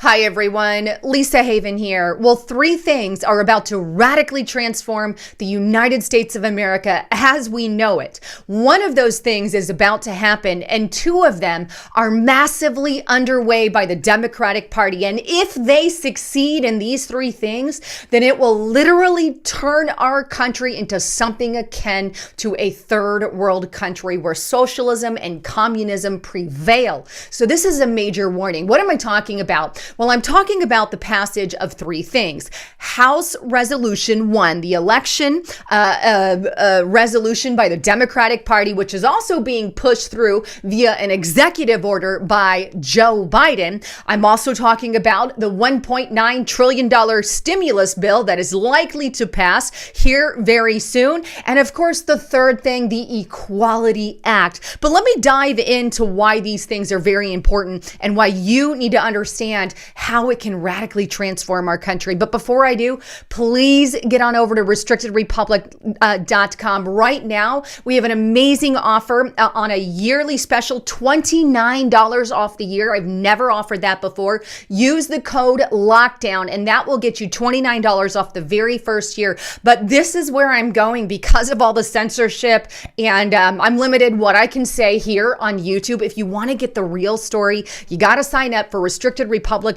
Hi everyone, Lisa Haven here. Well, three things are about to radically transform the United States of America as we know it. One of those things is about to happen, and two of them are massively underway by the Democratic Party. And if they succeed in these three things, then it will literally turn our country into something akin to a third world country where socialism and communism prevail. So this is a major warning. What am I talking about? Well, I'm talking about the passage of three things. House Resolution 1, the election resolution by the Democratic Party, which is also being pushed through via an executive order by Joe Biden. I'm also talking about the $1.9 trillion stimulus bill that is likely to pass here very soon. And of course, the third thing, the Equality Act. But let me dive into why these things are very important and why you need to understand how it can radically transform our country. But before I do, please get on over to restrictedrepublic.com. Right now, we have an amazing offer on a yearly special, $29 off the year. I've never offered that before. Use the code LOCKDOWN and that will get you $29 off the very first year. But this is where I'm going because of all the censorship, and I'm limited what I can say here on YouTube. If you want to get the real story, you got to sign up for restrictedrepublic.com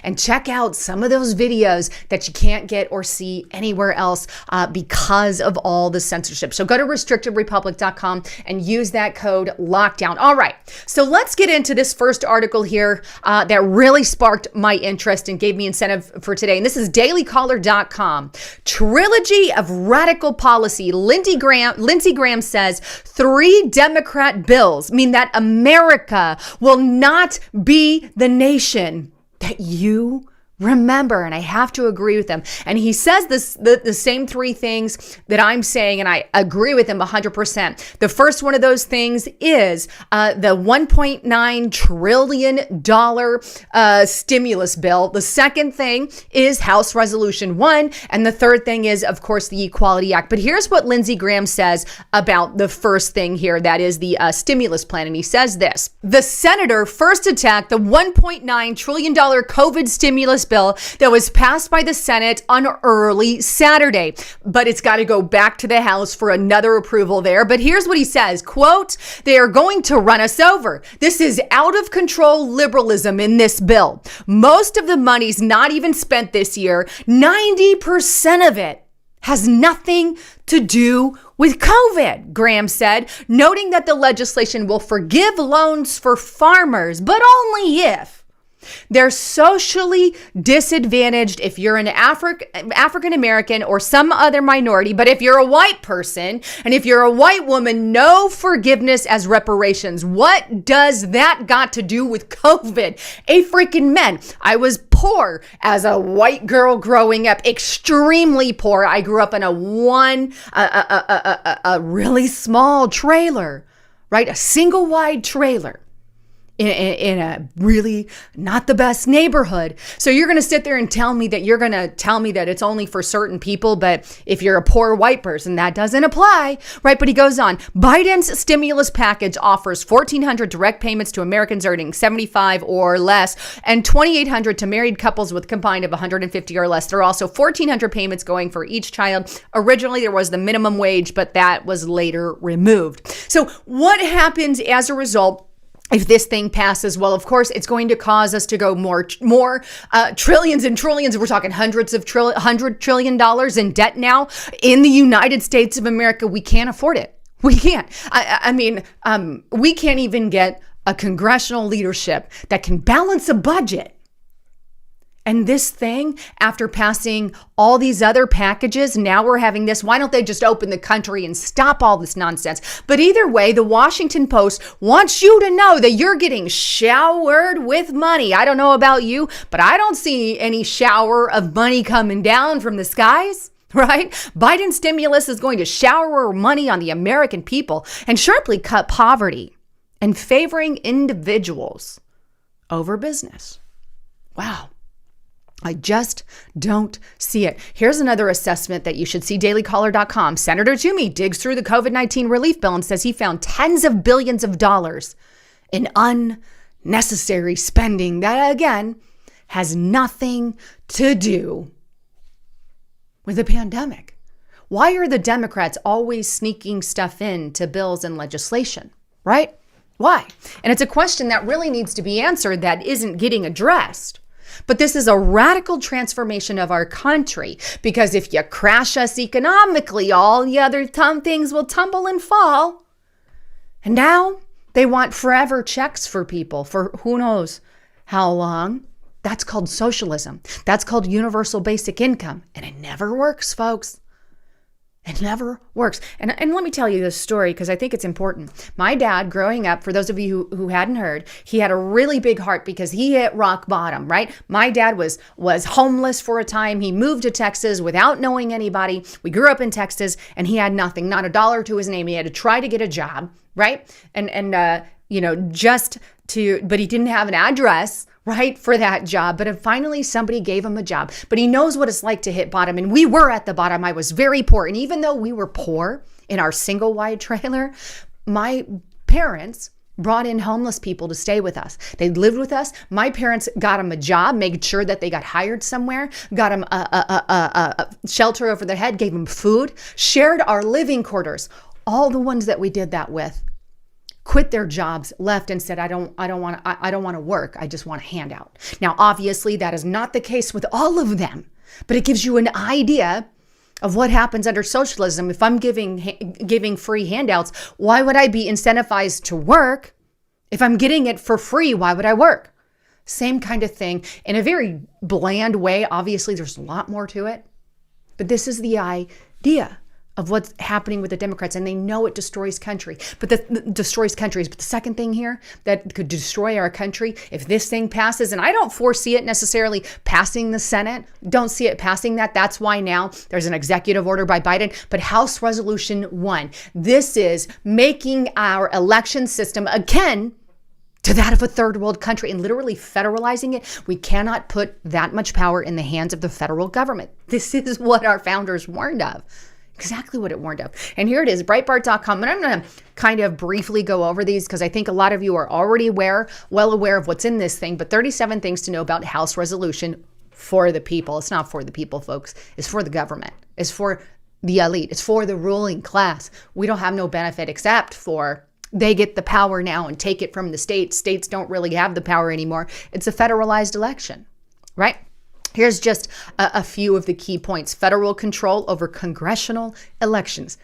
and check out some of those videos that you can't get or see anywhere else because of all the censorship. So go to restrictedrepublic.com and use that code LOCKDOWN. All right, so let's get into this first article here that really sparked my interest and gave me incentive for today. And this is dailycaller.com. Trilogy of radical policy. Lindsey Graham says 3 Democrat bills mean that America will not be the nation that you remember. And I have to agree with him. And he says the same three things that I'm saying, and I agree with him 100%. The first one of those things is the $1.9 trillion stimulus bill. The second thing is House Resolution 1. And the third thing is, of course, the Equality Act. But here's what Lindsey Graham says about the first thing here, that is the stimulus plan. And he says this: the senator first attacked the $1.9 trillion COVID stimulus bill that was passed by the Senate on early Saturday, but it's got to go back to the House for another approval there. But here's what he says, quote, "They are going to run us over. This is out of control liberalism in this bill. Most of the money's not even spent this year. 90% of it has nothing to do with COVID," Graham said, noting that the legislation will forgive loans for farmers, but only if they're socially disadvantaged if you're an African American or some other minority. But if you're a white person and if you're a white woman, no forgiveness as reparations. What does that got to do with COVID? A freaking men. I was poor as a white girl growing up, extremely poor. I grew up in a really small trailer, right? A single wide trailer. In a really not the best neighborhood. So you're going to sit there and tell me that it's only for certain people, but if you're a poor white person, that doesn't apply, right? But he goes on. Biden's stimulus package offers $1,400 direct payments to Americans earning $75 or less and $2,800 to married couples with combined of $150 or less. There are also $1,400 payments going for each child. Originally, there was the minimum wage, but that was later removed. So what happens as a result if this thing passes? Well, of course, it's going to cause us to go more trillions and trillions. We're talking $100 trillion in debt now in the United States of America. We can't afford it. We can't. I mean, we can't even get a congressional leadership that can balance a budget. And this thing, after passing all these other packages, now we're having this. Why don't they just open the country and stop all this nonsense? But either way, the Washington Post wants you to know that you're getting showered with money. I don't know about you, but I don't see any shower of money coming down from the skies. Right? Biden's stimulus is going to shower money on the American people and sharply cut poverty and favoring individuals over business. Wow. I just don't see it. Here's another assessment that you should see, dailycaller.com. Senator Toomey digs through the COVID-19 relief bill and says he found tens of billions of dollars in unnecessary spending that, again, has nothing to do with the pandemic. Why are the Democrats always sneaking stuff into bills and legislation, right? Why? And it's a question that really needs to be answered that isn't getting addressed. But this is a radical transformation of our country, because if you crash us economically, all the other things will tumble and fall. And now they want forever checks for people for who knows how long. That's called socialism. That's called universal basic income. And it never works, folks. It never works. And let me tell you this story because I think it's important. My dad, growing up, for those of you who hadn't heard, he had a really big heart because he hit rock bottom, right? My dad was homeless for a time. He moved to Texas without knowing anybody. We grew up in Texas and he had nothing, not a dollar to his name. He had to try to get a job, right? But he didn't have an address, right, for that job. But finally somebody gave him a job. But he knows what it's like to hit bottom. And we were at the bottom. I was very poor. And even though we were poor in our single wide trailer, my parents brought in homeless people to stay with us. They lived with us. My parents got them a job, made sure that they got hired somewhere, got them a shelter over their head, gave them food, shared our living quarters. All the ones that we did that with quit their jobs, left and said, I don't want to work. I just want a handout. Now, obviously that is not the case with all of them, but it gives you an idea of what happens under socialism. If I'm giving free handouts, why would I be incentivized to work? If I'm getting it for free, why would I work? Same kind of thing in a very bland way. Obviously there's a lot more to it, but this is the idea of what's happening with the Democrats, and they know it destroys country. Destroys countries. But the second thing here that could destroy our country, if this thing passes, and I don't foresee it necessarily passing the Senate, don't see it passing that. That's why now there's an executive order by Biden, but House Resolution 1. This is making our election system akin to that of a third world country and literally federalizing it. We cannot put that much power in the hands of the federal government. This is what our founders warned of. Exactly what it warned of. And here it is, Breitbart.com. And I'm going to kind of briefly go over these because I think a lot of you are already well aware of what's in this thing, but 37 things to know about House Resolution for the people. It's not for the people, folks. It's for the government. It's for the elite. It's for the ruling class. We don't have no benefit except for they get the power now and take it from the states. States don't really have the power anymore. It's a federalized election, right? Here's just a few of the key points. Federal control over congressional elections.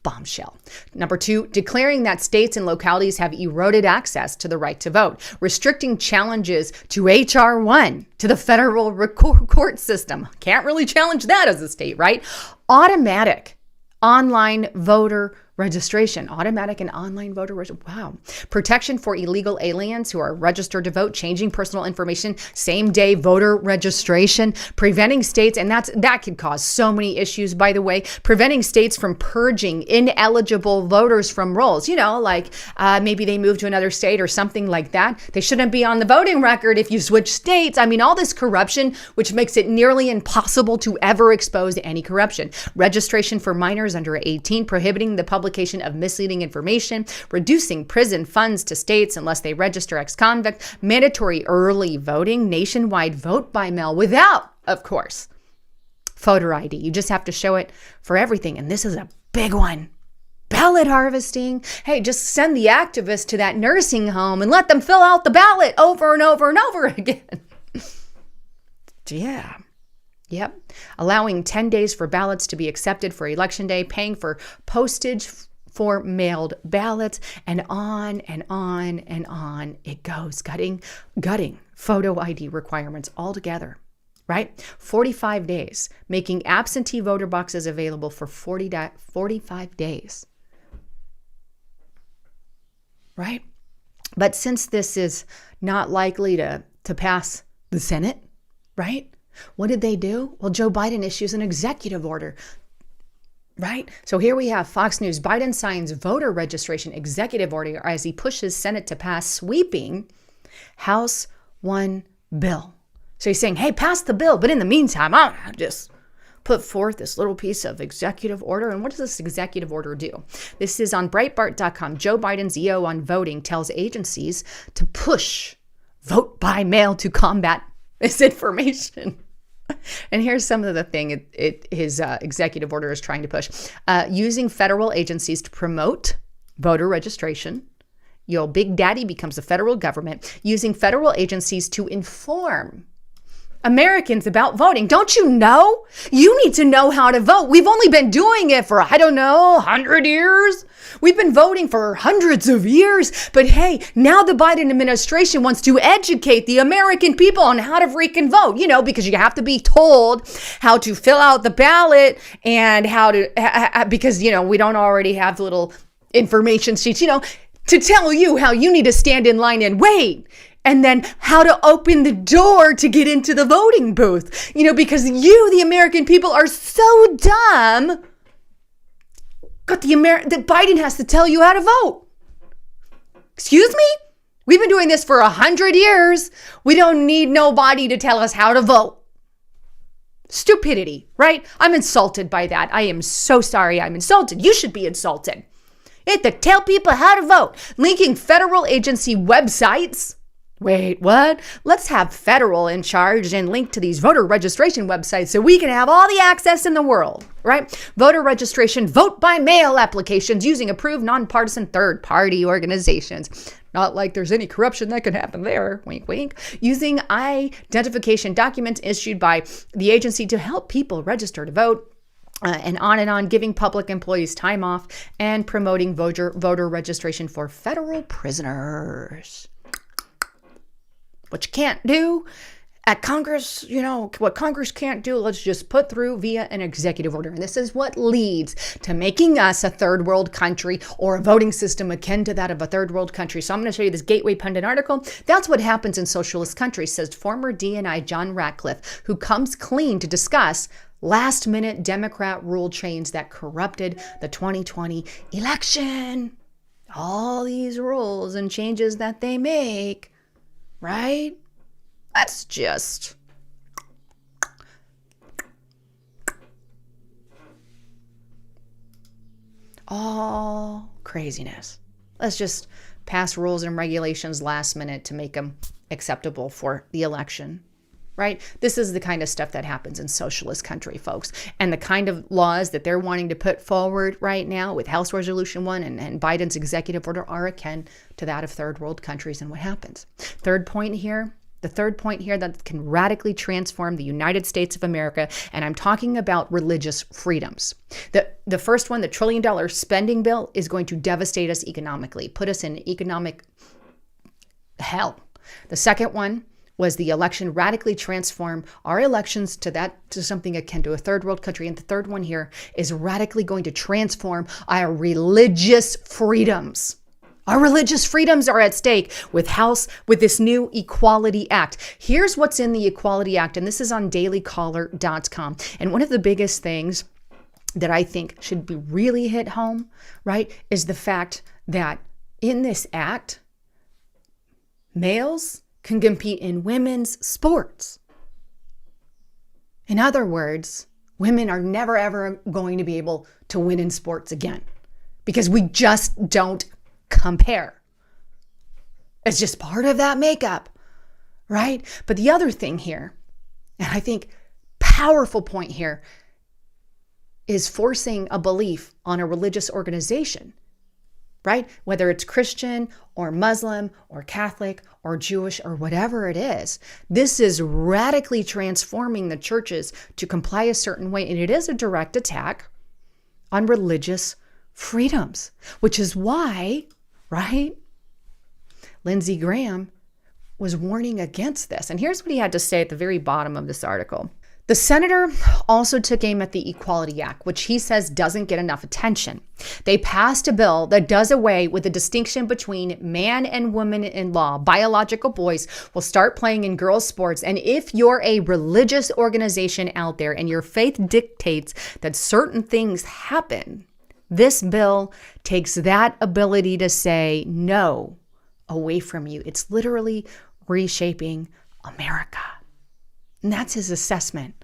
Bombshell. Number 2, declaring that states and localities have eroded access to the right to vote. Restricting challenges to H.R. 1 to the federal court system. Can't really challenge that as a state, right? Automatic online voter registration. Automatic and online voter registration. Wow. Protection for illegal aliens who are registered to vote, changing personal information, same day voter registration, preventing states, and that could cause so many issues, by the way, preventing states from purging ineligible voters from rolls. Maybe they move to another state or something like that. They shouldn't be on the voting record if you switch states. I mean, all this corruption, which makes it nearly impossible to ever expose any corruption. Registration for minors under 18, prohibiting the publication of misleading information, reducing prison funds to states unless they register ex-convict, mandatory early voting, nationwide vote by mail without, of course, voter ID. You just have to show it for everything. And this is a big one. Ballot harvesting. Hey, just send the activists to that nursing home and let them fill out the ballot over and over and over again. Yeah. Yep. Allowing 10 days for ballots to be accepted for election day, paying for postage for mailed ballots, and on and on and on it goes. Gutting photo ID requirements altogether, right? 45 days, making absentee voter boxes available for 45 days, right? But since this is not likely to pass the Senate, right? What did they do? Well, Joe Biden issues an executive order, right? So here we have Fox News. Biden signs voter registration executive order as he pushes Senate to pass sweeping House 1 bill. So he's saying, hey, pass the bill. But in the meantime, I'll just put forth this little piece of executive order. And what does this executive order do? This is on Breitbart.com. Joe Biden's EO on voting tells agencies to push vote by mail to combat this information. And here's some of the thing his executive order is trying to push. Using federal agencies to promote voter registration. Your big daddy becomes the federal government, using federal agencies to inform Americans about voting. Don't you know? You need to know how to vote. We've only been doing it for, 100 years. We've been voting for hundreds of years. But hey, now the Biden administration wants to educate the American people on how to freaking vote, because you have to be told how to fill out the ballot and how to, because, we don't already have the little information sheets, to tell you how you need to stand in line and wait. And then how to open the door to get into the voting booth, because you, the American people, are so dumb. But that Biden has to tell you how to vote. Excuse me? We've been doing this for 100 years. We don't need nobody to tell us how to vote. Stupidity, right? I'm insulted by that. I am so sorry I'm insulted. You should be insulted. You have to tell people how to vote. Linking federal agency websites. Wait, what? Let's have federal in charge and link to these voter registration websites so we can have all the access in the world, right? Voter registration, vote by mail applications using approved nonpartisan third-party organizations. Not like there's any corruption that could happen there, wink, wink. Using identification documents issued by the agency to help people register to vote. And on, giving public employees time off and promoting voter registration for federal prisoners. What you can't do at Congress, what Congress can't do, let's just put through via an executive order. And this is what leads to making us a third world country or a voting system akin to that of a third world country. So I'm going to show you this Gateway Pundit article. That's what happens in socialist countries, says former DNI John Ratcliffe, who comes clean to discuss last-minute Democrat rule change that corrupted the 2020 election. All these rules and changes that they make. Right? That's just all craziness. Let's just pass rules and regulations last minute to make them acceptable for the election. Right? This is the kind of stuff that happens in socialist country, folks. And the kind of laws that they're wanting to put forward right now with House Resolution 1 and Biden's executive order are akin to that of third world countries and what happens. The third point here that can radically transform the United States of America, and I'm talking about religious freedoms. The first one, the $1 trillion spending bill, is going to devastate us economically, put us in economic hell. The second one was the election radically transform our elections to something akin to a third world country. And the third one here is radically going to transform our religious freedoms. Our religious freedoms are at stake with this new Equality Act. Here's what's in the Equality Act, and this is on dailycaller.com. And one of the biggest things that I think should be really hit home, right, is the fact that in this act, males can compete in women's sports. In other words, women are never, ever going to be able to win in sports again because we just don't compare. It's just part of that makeup, right? But the other thing here, and I think powerful point here, is forcing a belief on a religious organization, right? Whether it's Christian or Muslim or Catholic or Jewish or whatever it is, this is radically transforming the churches to comply a certain way. And it is a direct attack on religious freedoms, which is why, right, Lindsey Graham was warning against this. And here's what he had to say at the very bottom of this article. The senator also took aim at the Equality Act, which he says doesn't get enough attention. They passed a bill that does away with the distinction between man and woman in law. Biological boys will start playing in girls' sports. And if you're a religious organization out there and your faith dictates that certain things happen, this bill takes that ability to say no away from you. It's literally reshaping America. And that's his assessment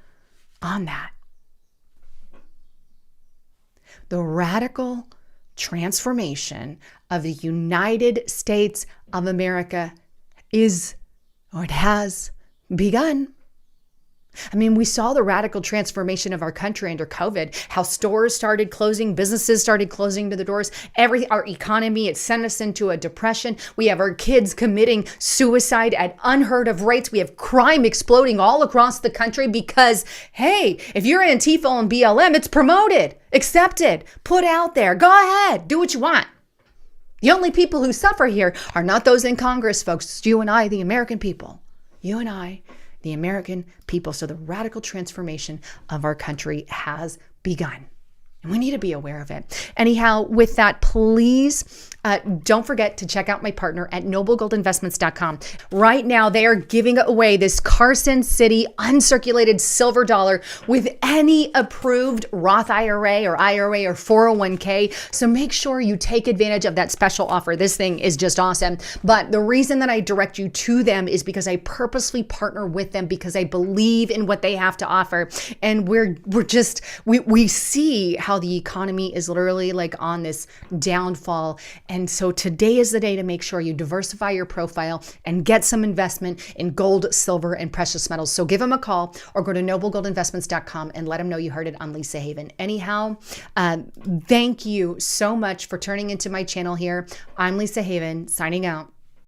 on that. The radical transformation of the United States of America it has begun. I mean, we saw the radical transformation of our country under COVID, how stores started closing, businesses started closing to the doors, our economy, it sent us into a depression. We have our kids committing suicide at unheard of rates. We have crime exploding all across the country because, hey, if you're Antifa and BLM, it's promoted, accepted, put out there. Go ahead, do what you want. The only people who suffer here are not those in Congress, folks. It's you and I, the American people. You and I, the American people. So the radical transformation of our country has begun. And we need to be aware of it. Anyhow, with that, please don't forget to check out my partner at noblegoldinvestments.com. Right now, they are giving away this Carson City uncirculated silver dollar with any approved Roth IRA or 401k. So make sure you take advantage of that special offer. This thing is just awesome. But the reason that I direct you to them is because I purposely partner with them because I believe in what they have to offer. And we see how the economy is literally like on this downfall. And so today is the day to make sure you diversify your profile and get some investment in gold, silver, and precious metals. So give them a call or go to noblegoldinvestments.com and let them know you heard it on Lisa Haven. Anyhow, thank you so much for turning into my channel here. I'm Lisa Haven, signing out.